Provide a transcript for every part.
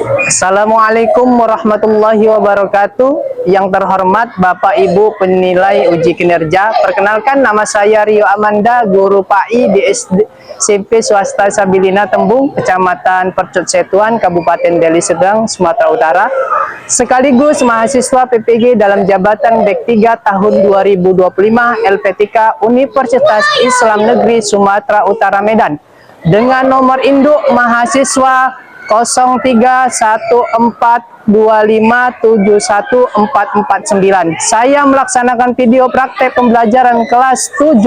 Assalamualaikum warahmatullahi wabarakatuh. Yang terhormat Bapak Ibu penilai uji kinerja, perkenalkan nama saya Rio Amanda, guru PAI di SMP Swasta Sabilina Tembung, Kecamatan Percut Setuan, Kabupaten Deli Serdang, Sumatera Utara. Sekaligus mahasiswa PPG dalam jabatan Bek 3 tahun 2025 LP3 Universitas Islam Negeri Sumatera Utara Medan. Dengan nomor induk mahasiswa 031425714449. Saya melaksanakan video praktek pembelajaran kelas 7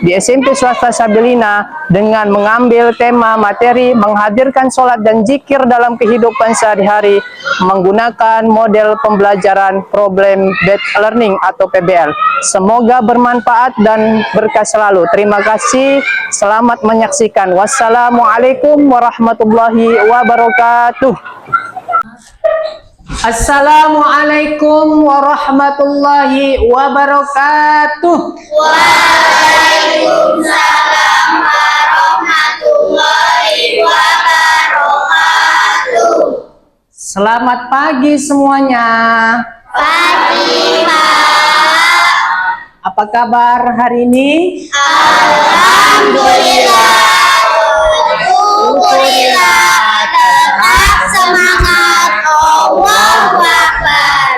di SMP Swasta Sabilina dengan mengambil tema materi menghadirkan sholat dan zikir dalam kehidupan sehari-hari menggunakan model pembelajaran problem based learning atau PBL. Semoga bermanfaat dan berkah selalu. Terima kasih. Selamat menyaksikan. Wassalamualaikum warahmatullahi wabarakatuh. Assalamualaikum warahmatullahi wabarakatuh. Waalaikumsalam warahmatullahi wabarakatuh. Selamat pagi semuanya. Pagi, Pak. Apa kabar hari ini? Alhamdulillah. Syukurillah. Tetap semangat. Allahu Akbar.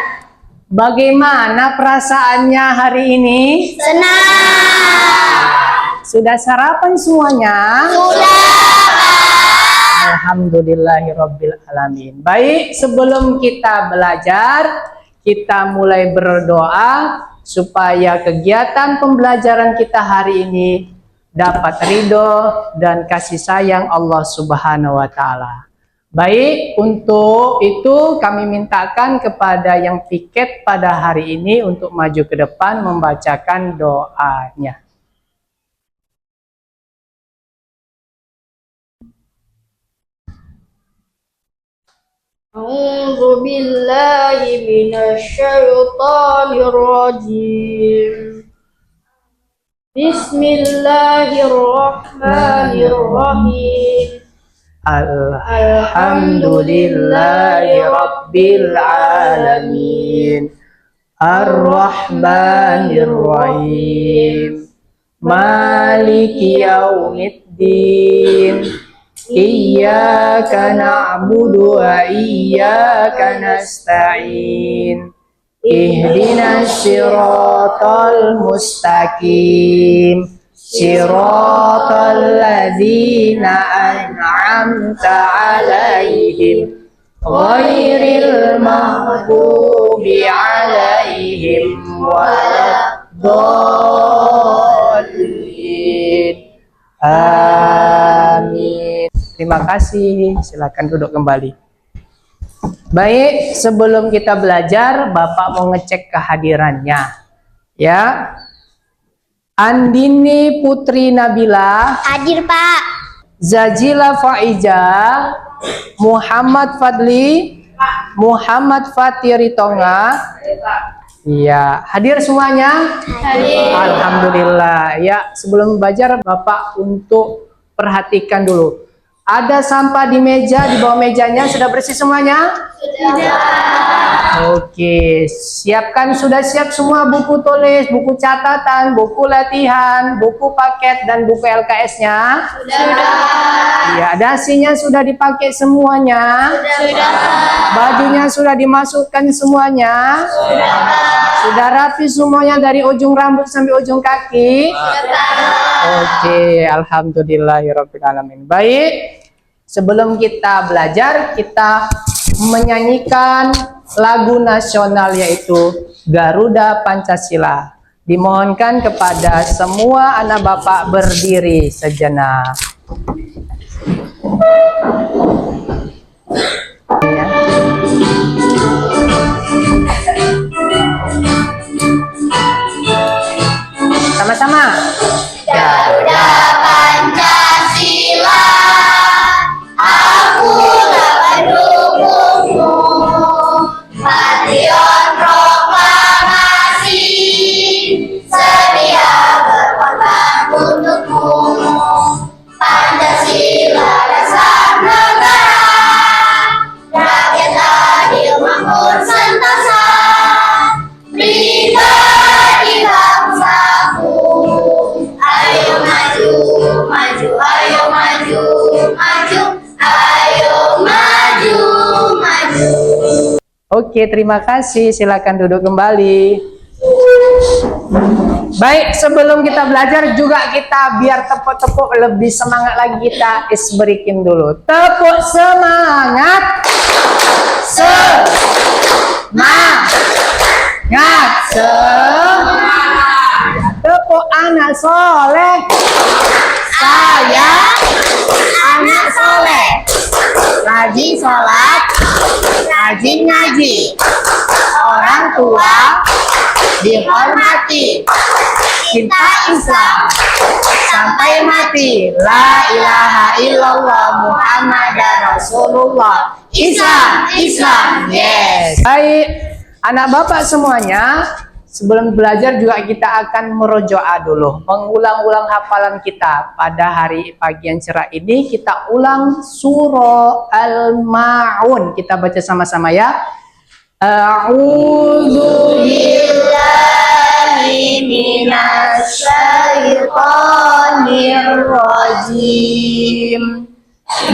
Bagaimana perasaannya hari ini? Senang. Sudah sarapan semuanya? Sudah. Alhamdulillahirabbil alamin. Baik, sebelum kita belajar, kita mulai berdoa supaya kegiatan pembelajaran kita hari ini dapat ridho dan kasih sayang Allah Subhanahu wa taala. Baik, untuk itu kami mintakan kepada yang piket pada hari ini untuk maju ke depan membacakan doanya. A'udzu billahi minasy syaithanir rajim. Bismillahirrahmanirrahim. Alhamdulillahi rabbil alamin. Ar-Rahmanir-Rahim. Maliki yaumiddin. Iyyaka na'budu wa iyyaka nasta'in. Ihdinas siratal mustaqim. Siratal ladzina an'amta 'alaihim ghairil maghdubi 'alaihim waladdallin. Amin. Terima kasih. Silakan duduk kembali. Baik, sebelum kita belajar, Bapak mau ngecek kehadirannya. Ya. Andini Putri Nabila. Hadir, Pak. Zajila Faiza. Muhammad Fadli. Muhammad Fatiri Tonga. Iya, hadir semuanya? Hadir. Alhamdulillah. Ya, sebelum belajar Bapak untuk perhatikan dulu. Ada sampah di meja, di bawah mejanya sudah bersih semuanya? Sudah. Oke, siapkan, sudah siap semua buku tulis, buku catatan, buku latihan, buku paket dan buku LKS-nya? Sudah. Ya, dasinya sudah dipakai semuanya? Sudah. Bajunya sudah dimasukkan semuanya? Sudah. Sudah rapi semuanya dari ujung rambut sampai ujung kaki? Sudah. Oke, alhamdulillahirabbil alamin. Baik, sebelum kita belajar, kita menyanyikan lagu nasional yaitu Garuda Pancasila. Dimohonkan kepada semua anak Bapak berdiri sejenak. Ya. Sama-sama. Garuda Pancasila, aku lawan dukungmu. Patriot proklamasi, sedia berkorban untukmu. Pancasila dasar Oke, terima kasih. Silakan duduk kembali. Baik, sebelum kita belajar juga kita biar tepuk-tepuk lebih semangat lagi, kita isberikin dulu. Tepuk semangat. Semangat. Tepuk anak soleh. Saya anak soleh. Rajin sholat, rajin ngaji. Orang tua dihormati. Cinta Islam sampai mati. La ilaha illallah Muhammadar Rasulullah. Islam, yes. Baik, anak bapak semuanya, sebelum belajar juga kita akan merojoa dulu, mengulang-ulang hafalan kita. Pada hari pagi yang cerah ini kita ulang surah Al-Ma'un. Kita baca sama-sama ya. A'udzu billahi minasy syaithanir rajim.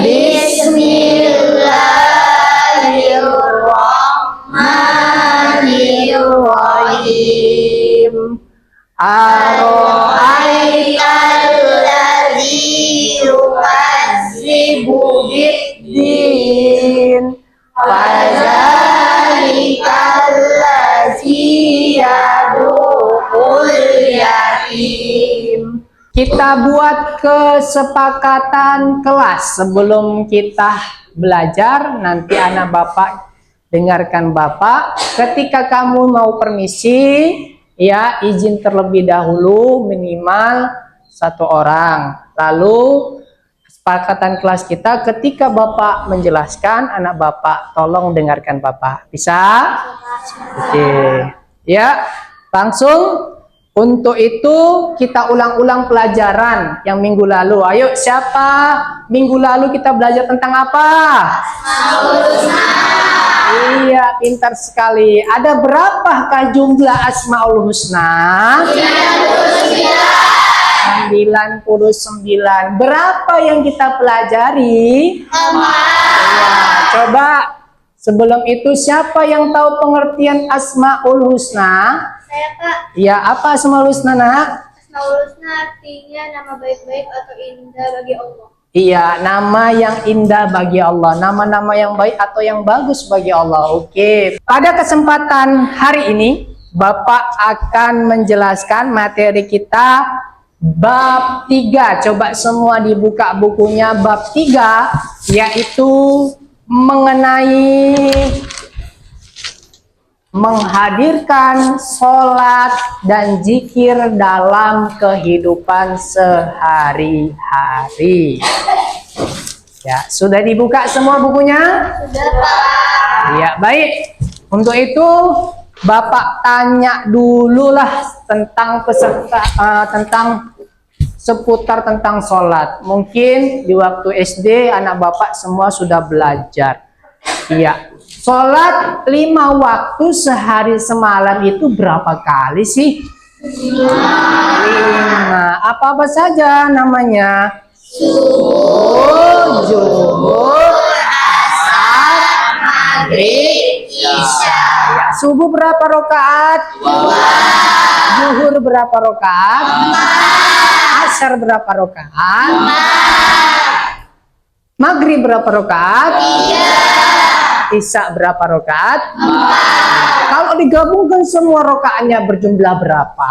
Bismillahirrahmanirrahim. Ara'aital ladzi yukadzibu biddin. Fadzalikal ladzi yad'ul yatim. Kita buat kesepakatan kelas sebelum kita belajar. Nanti anak bapak dengarkan bapak. Ketika kamu mau permisi, ya izin terlebih dahulu minimal 1 orang. Lalu kesepakatan kelas kita, ketika bapak menjelaskan, anak bapak tolong dengarkan bapak. Bisa? Oke. Ya, langsung. Untuk itu kita ulang-ulang pelajaran yang minggu lalu. Ayo, siapa minggu lalu kita belajar tentang apa? Asmaul Husna. Iya, pintar sekali. Ada berapakah jumlah Asmaul Husna? 99. Berapa yang kita pelajari? 4. Ya, coba sebelum itu siapa yang tahu pengertian Asmaul Husna? Saya, Kak. Ya, apa Asmaul Husna, nak? Asmaul Husna artinya nama baik-baik atau indah bagi Allah. Iya, nama yang indah bagi Allah, nama-nama yang baik atau yang bagus bagi Allah. Oke. Pada kesempatan hari ini, Bapak akan menjelaskan materi kita bab 3. Coba semua dibuka bukunya, bab 3, yaitu mengenai menghadirkan sholat dan zikir dalam kehidupan sehari-hari. Ya, sudah dibuka semua bukunya? Sudah, Pak. Ya, baik. Untuk itu Bapak tanya dululah tentang tentang seputar tentang sholat. Mungkin di waktu SD anak Bapak semua sudah belajar. Iya. Sholat 5 waktu sehari semalam itu berapa kali sih? 5. Apa-apa saja namanya? Subuh, zuhur, asar, maghrib, isya. Ya, subuh berapa rakaat? 2. Zuhur berapa rakaat? 4. Asar berapa rakaat? 4. Maghrib berapa rakaat? 3. Isya berapa rakaat? 4. Kalau digabungkan semua rakaatnya berjumlah berapa?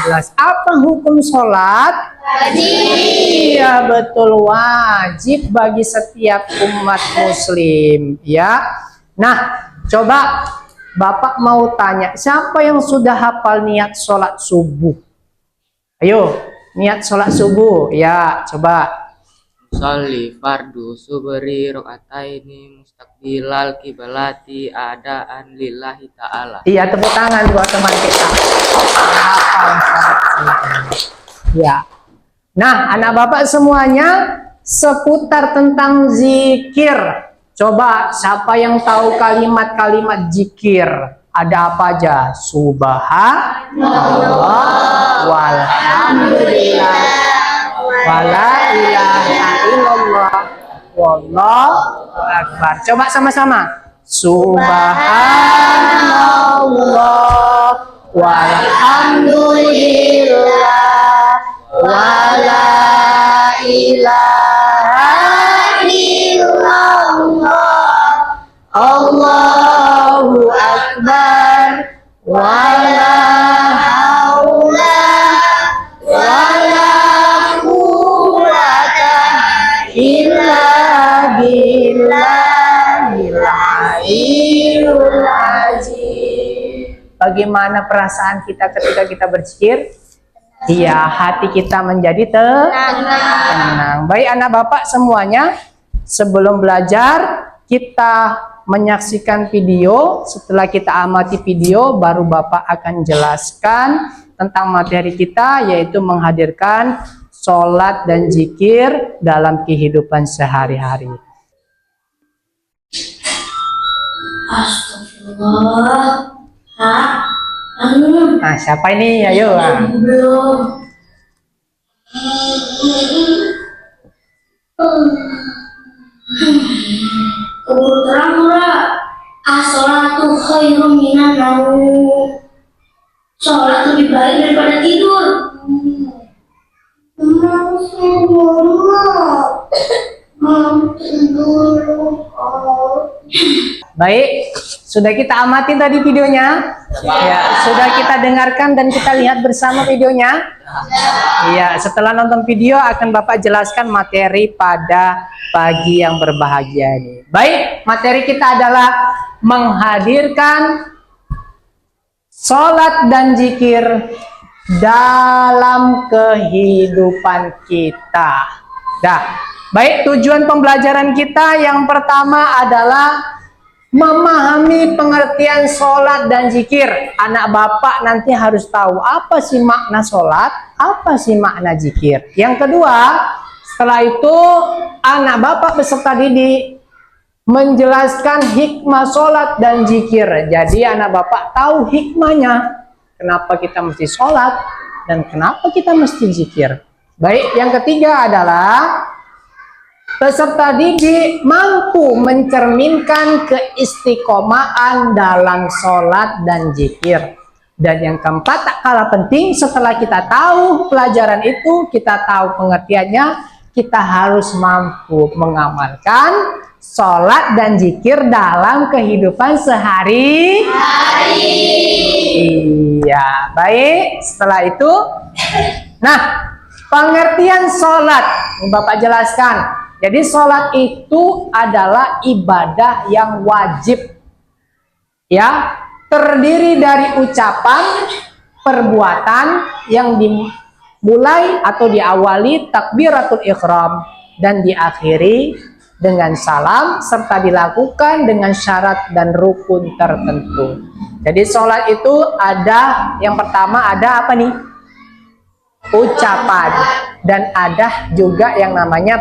17. Apa hukum sholat? Wajib. Iya, betul, wajib bagi setiap umat muslim. Ya. Nah, coba Bapak mau tanya, siapa yang sudah hafal niat sholat subuh? Ayo, niat sholat subuh. Ya, coba. Sholli fardu subri rakaataini mustaqbilal kiblati adaan lillahi ta'ala. Iya, tepuk tangan buat teman kita. Hafal sholat subuh. Ya. Nah, anak Bapak semuanya seputar tentang zikir. Coba siapa yang tahu kalimat-kalimat zikir? Ada apa aja? Subhanallah, walhamdulillah, wala ilaha illallah, wallahu akbar. Coba sama-sama. Subhanallah walhamdulillah wala ilaha illallah Allahu akbar wala haula wala quwwata illa billahil aliyyil azim. Bagaimana perasaan kita ketika kita berzikir? Iya, hati kita menjadi tenang. Baik anak bapak semuanya, sebelum belajar kita menyaksikan video. Setelah kita amati video, baru bapak akan jelaskan tentang materi kita, yaitu menghadirkan sholat dan zikir dalam kehidupan sehari-hari. Astagfirullah. Nah, siapa ini? Ayo. Belum. Keburu terang ora. As-sholatu khairum minan naum. Sholat lebih baik daripada tidur. Mau tidur. Baik, sudah kita amati tadi videonya? Ya, sudah kita dengarkan dan kita lihat bersama videonya? Iya, setelah nonton video akan Bapak jelaskan materi pada pagi yang berbahagia ini. Baik, materi kita adalah menghadirkan sholat dan zikir dalam kehidupan kita. Dah, baik, tujuan pembelajaran kita yang pertama adalah memahami pengertian sholat dan zikir. Anak bapak nanti harus tahu apa sih makna sholat, apa sih makna zikir. Yang kedua, setelah itu anak bapak beserta didik menjelaskan hikmah sholat dan zikir. Jadi anak bapak tahu hikmahnya, kenapa kita mesti sholat dan kenapa kita mesti zikir. Baik, yang ketiga adalah peserta didik mampu mencerminkan keistiqomahan dalam sholat dan zikir. Dan yang keempat, tak kalah penting, setelah kita tahu pelajaran itu, kita tahu pengertiannya, kita harus mampu mengamalkan sholat dan zikir dalam kehidupan sehari-hari. Iya, baik. Setelah itu, nah, pengertian sholat, ini Bapak jelaskan. Jadi sholat itu adalah ibadah yang wajib, ya, terdiri dari ucapan, perbuatan yang dimulai atau diawali takbiratul ihram dan diakhiri dengan salam serta dilakukan dengan syarat dan rukun tertentu. Jadi sholat itu ada, yang pertama ada apa nih? Ucapan, dan ada juga yang namanya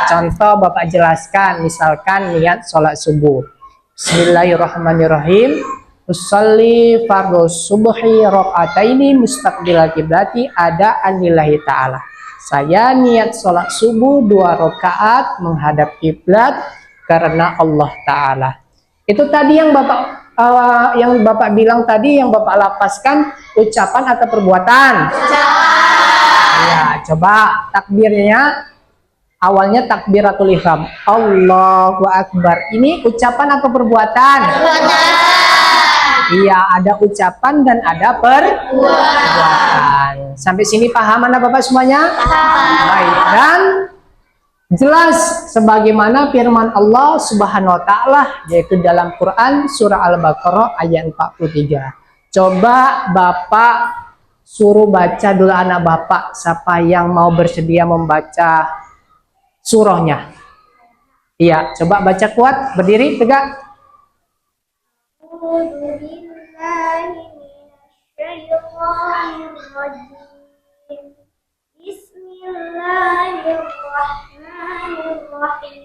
contoh Bapak jelaskan, misalkan niat sholat subuh. Bismillahirrahmanirrahim. Usolli fardhu subhi rakaataini mustaqbilal qiblati ada anillahi ta'ala. Saya niat sholat subuh 2 rakaat menghadap kiblat karena Allah Ta'ala. Itu tadi yang Bapak bilang tadi, yang Bapak lapaskan, ucapan atau perbuatan? Ya, coba takbirnya. Awalnya takbiratul ihram, Allahu Akbar. Ini ucapan atau perbuatan? Iya, ada ucapan dan ada perbuatan. Sampai sini paham anak Bapak semuanya? Baik, dan jelas sebagaimana firman Allah Subhanahu wa taala, yaitu dalam Quran surah Al-Baqarah ayat 43. Coba Bapak suruh baca dulu anak Bapak, siapa yang mau bersedia membaca surahnya? Iya, coba baca kuat, berdiri tegak. Bismillahirrahmanirrahim.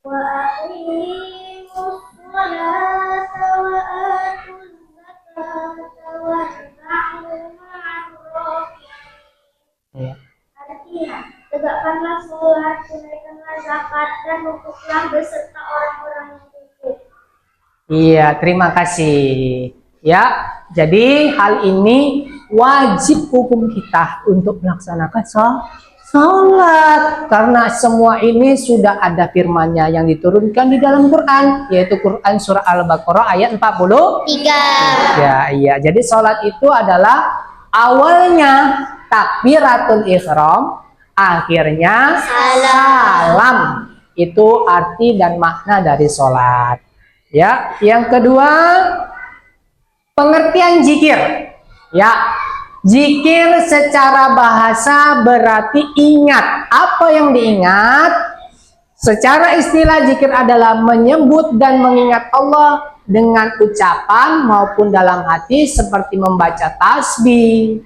Wa aqimus sholata wa atuz zakata warka'u ma'ar raki'in. Artinya, tegak tegakkanlah sholat, tunaikanlah zakat, dan rukuklah beserta orang-orang yang rukuk. Iya, terima kasih. Ya, jadi hal ini wajib hukum kita untuk melaksanakan sholat. Karena semua ini sudah ada firman-Nya yang diturunkan di dalam Quran, yaitu Quran surah Al-Baqarah ayat 43. Ya, iya. Jadi sholat itu adalah awalnya takbiratul ihram, akhirnya salam. Itu arti dan makna dari sholat. Ya, yang kedua, pengertian zikir. Ya, zikir secara bahasa berarti ingat. Apa yang diingat? Secara istilah zikir adalah menyebut dan mengingat Allah dengan ucapan maupun dalam hati seperti membaca tasbih,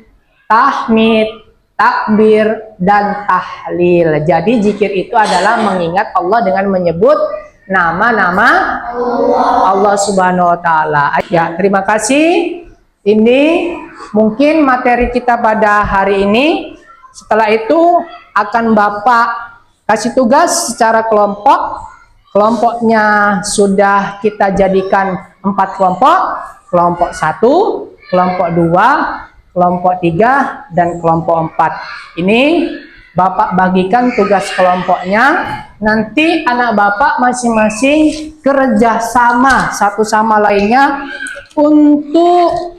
tahmid, takbir, dan tahlil. Jadi zikir itu adalah mengingat Allah dengan menyebut nama-nama Allah Subhanahu wa taala. Ya, terima kasih. Ini mungkin materi kita pada hari ini. Setelah itu akan Bapak kasih tugas secara kelompok. Kelompoknya sudah kita jadikan 4 kelompok. Kelompok 1, kelompok 2, kelompok 3, dan kelompok 4. Ini Bapak bagikan tugas kelompoknya. Nanti anak Bapak masing-masing kerjasama satu sama lainnya untuk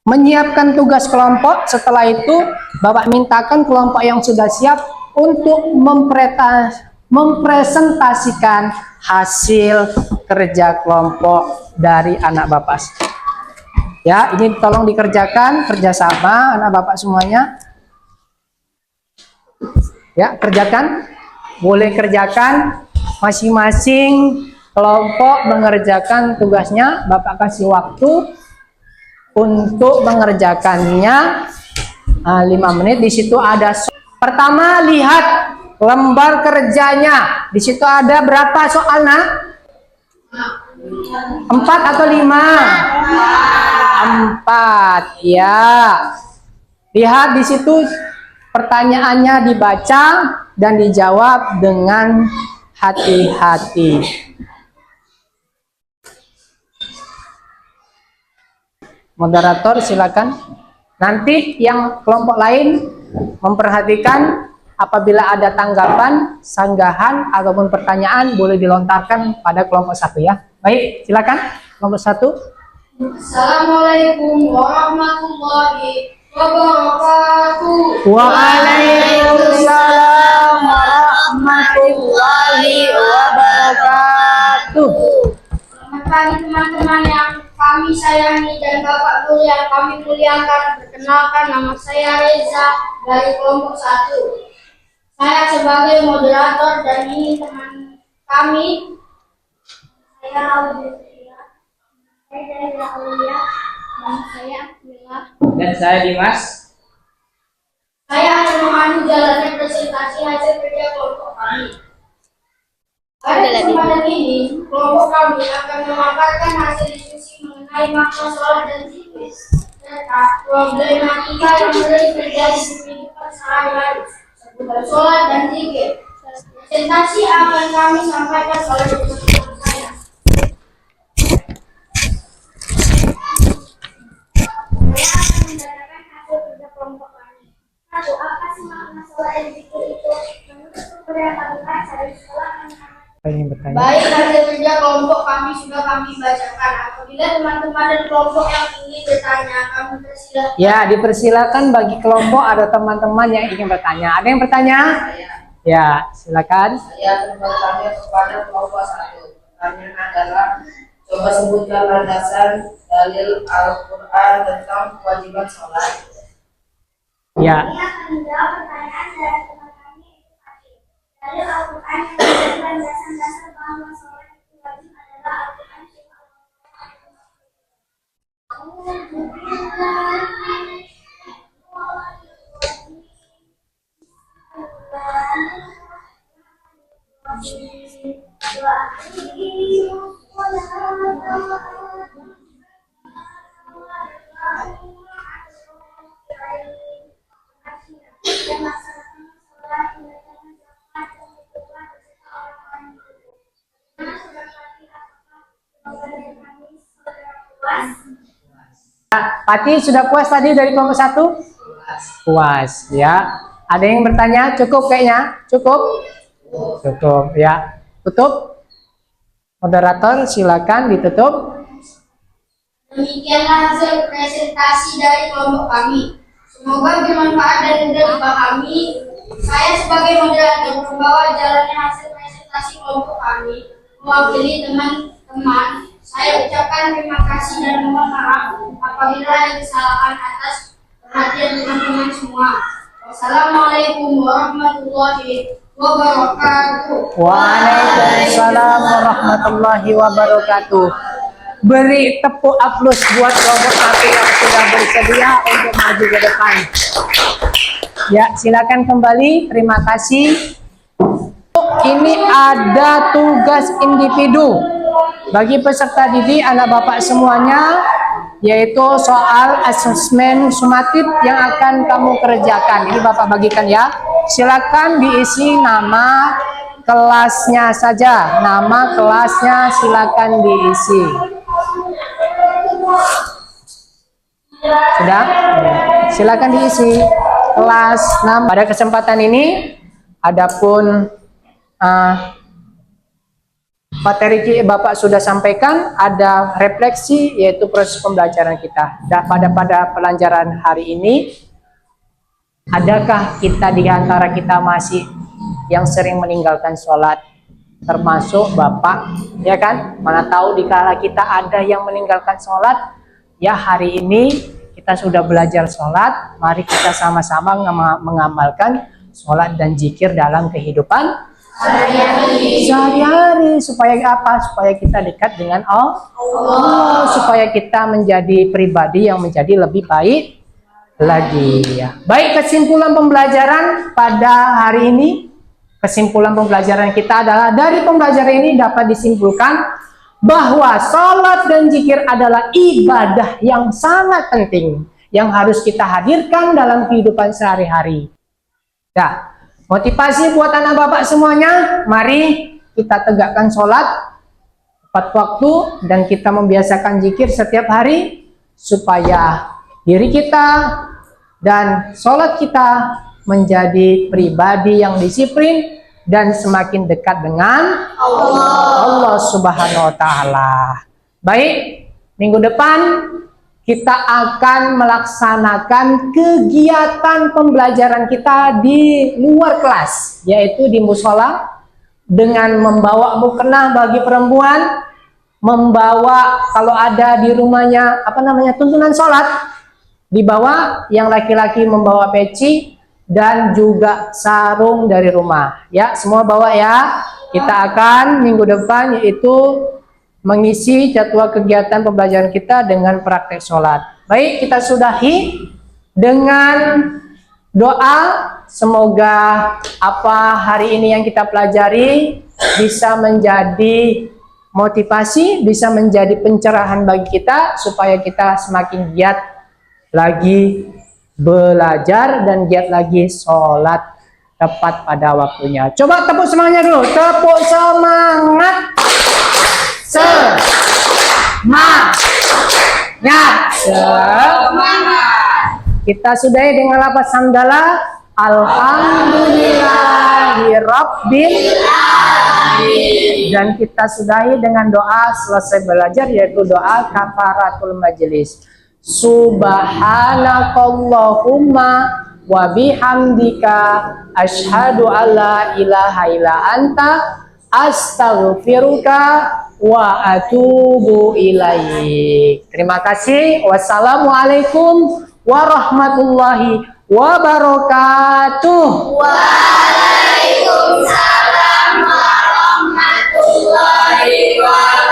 menyiapkan tugas kelompok. Setelah itu Bapak mintakan kelompok yang sudah siap untuk mempresentasikan hasil kerja kelompok dari anak Bapak. Ya, ini tolong dikerjakan kerjasama anak Bapak semuanya. Ya, kerjakan. Boleh kerjakan masing-masing kelompok mengerjakan tugasnya. Bapak kasih waktu untuk mengerjakannya 5 menit. Di situ ada pertama, lihat lembar kerjanya. Di situ ada berapa soal, Nak? 4 atau 5? 4. Ya. Lihat di situ pertanyaannya dibaca dan dijawab dengan hati-hati. Moderator silakan. Nanti yang kelompok lain memperhatikan apabila ada tanggapan, sanggahan ataupun pertanyaan boleh dilontarkan pada kelompok 1 ya. Baik, silakan kelompok 1. Assalamualaikum warahmatullahi wabarakatuh. Waalaikumsalam warahmatullahi wabarakatuh. Selamat pagi teman-teman yang kami sayangi dan Bapak Guru yang kami muliakan. Perkenalkan, nama saya Reza dari kelompok 1. Saya sebagai moderator dan ini teman kami. Saya Aulia. Saya dari Aulia. Nama saya Akmila. Dan saya Dimas. Saya akan memandu jalannya presentasi hasil kerja kelompok kami. Pada kesempatan ini, kelompok kami akan memaparkan hasil diskusi mengenai makna sholat dan zikir serta problematika yang sering terjadi di kehidupan sehari-hari seputar sholat dan zikir. Presentasi akan kami sampaikan oleh bersama saya. Saya akan mendatangkan hasil kerja kelompok kami. 1. Apa sih makna sholat dan zikir itu? Menurut sumber yang kami baca di sekolah baik, hasil kerja kelompok kami sudah kami bacakan. Apabila teman-teman dan kelompok yang ingin bertanya, kami persilahkan. Ya, dipersilakan bagi kelompok ada teman-teman yang ingin bertanya. Ada yang bertanya? Ya, silakan. Saya akan bertanya kepada kelompok 1. Pertanyaan adalah, coba sebutkan landasan dalil Al-Quran tentang kewajiban sholat. Ya. Ini akan menjawab pertanyaan dari teman kami itu tadi. Dalil Al-Quran yang menjelaskan dasar-dasar bahwa sholat itu wajib adalah Al-Quran surah Pati sudah puas tadi dari kelompok 1? Puas ya. Ada yang bertanya? Cukup kayaknya? Cukup? Cukup ya. Tutup. Moderator silakan ditutup. Demikianlah hasil presentasi dari kelompok kami. Semoga bermanfaat dan mudah dipahami. Saya sebagai moderator membawa jalannya hasil presentasi kelompok kami. Mewakili teman-teman, saya ucapkan terima kasih dan mohon maaf apabila ada kesalahan atas perhatian teman-teman semua. Wassalamualaikum warahmatullahi wabarakatuh. Waalaikumsalam warahmatullahi wabarakatuh. Beri tepuk aplaus buat kelompok 1 yang sudah bersedia untuk maju ke depan. Ya, silakan kembali. Terima kasih. Ini ada tugas individu bagi peserta didik anak bapak semuanya, yaitu soal asesmen sumatif yang akan kamu kerjakan. Ini bapak bagikan ya. Silakan diisi nama kelasnya saja. Nama kelasnya silakan diisi. Sudah? Silakan diisi kelas 6. Pada kesempatan ini, adapun materi Bapak sudah sampaikan, ada refleksi yaitu proses pembelajaran kita. Dan pada pelajaran hari ini, adakah kita di antara kita masih yang sering meninggalkan sholat, termasuk Bapak, ya kan? Mana tahu dikala kita ada yang meninggalkan sholat, ya hari ini kita sudah belajar sholat, mari kita sama-sama mengamalkan sholat dan zikir dalam kehidupan sehari-hari. Supaya apa? Supaya kita dekat dengan Allah, supaya kita menjadi pribadi yang menjadi lebih baik lagi ya. Baik, kesimpulan pembelajaran pada hari ini, kesimpulan pembelajaran kita adalah dari pembelajaran ini dapat disimpulkan bahwa sholat dan zikir adalah ibadah yang sangat penting yang harus kita hadirkan dalam kehidupan sehari-hari. Nah, motivasi buat anak bapak semuanya, mari kita tegakkan sholat tepat waktu dan kita membiasakan zikir setiap hari supaya diri kita dan sholat kita menjadi pribadi yang disiplin dan semakin dekat dengan Allah Subhanahu wa Ta'ala. Baik, minggu depan kita akan melaksanakan kegiatan pembelajaran kita di luar kelas, yaitu di musola, dengan membawa mukena bagi perempuan, membawa kalau ada di rumahnya tuntunan sholat, dibawa, yang laki-laki membawa peci dan juga sarung dari rumah. Ya, semua bawa ya. Kita akan minggu depan yaitu mengisi jadwal kegiatan pembelajaran kita dengan praktek sholat. Baik, kita sudahi dengan doa. Semoga apa hari ini yang kita pelajari bisa menjadi motivasi, bisa menjadi pencerahan bagi kita, supaya kita semakin giat lagi belajar dan giat lagi sholat tepat pada waktunya. Coba tepuk semangatnya dulu. Tepuk semangat. Semangat. Kita sudahi dengan lafaz hamdalah. Alhamdulillahirabbil alamin. Dan kita sudahi dengan doa selesai belajar, yaitu doa kafaratul majelis. Subhanakallahumma wa bihamdika asyhadu alla ilaha illa anta astaghfiruka wa atubu ilaik. Terima kasih. Wassalamualaikum warahmatullahi wabarakatuh. Waalaikumsalam warahmatullahi wabarakatuh.